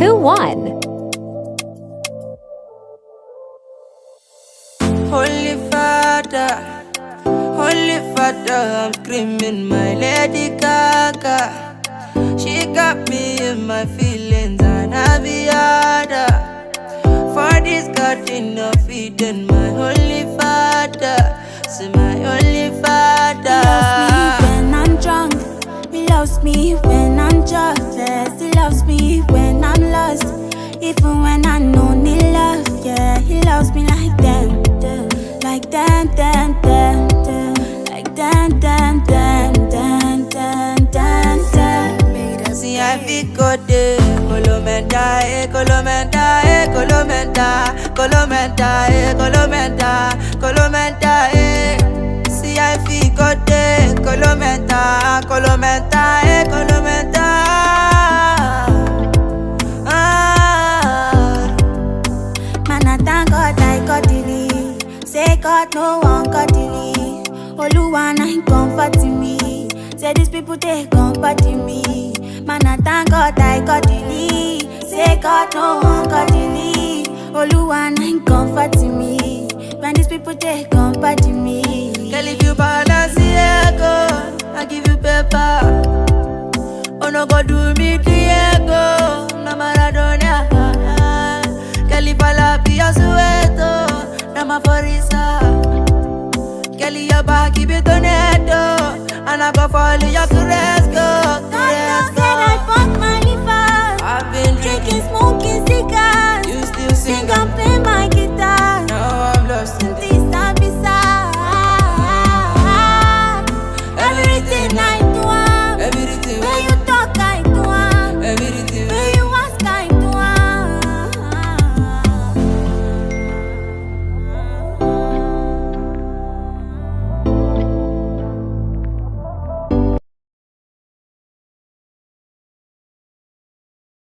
Who won? Holy Father, I'm screaming my Lady Gaga. She got me in my feelings and I be harder. For this garden of Eden, my Holy Father, say my Holy Father. He loves me when I'm drunk, he loves me when I'm jobless, he loves me when I'm lost, even when I know need love, yeah. He loves me like that, like that, like that. See I feel good day, Colomenta, Colomenta, Colomenta, Colomenta, Colomenta, Colomenta, see I feel good day, Colomenta, Colomenta, Colomenta. Man, I thank God I got the lead. Say God, no one got the lead. Oluwa na him comforting me. Say these people they comforting me. Man, I thank God I got the lead. Say God, no one got the lead. Oluwa na him comforting me. When these people they comforting me. Girl, if you balance the ego, I give you paper. Oh no, go do me Diego, na Maradona. Girl, if I love you, Soweto, na Maforisa. Girl, your back, keep it on it, and I go follow your career.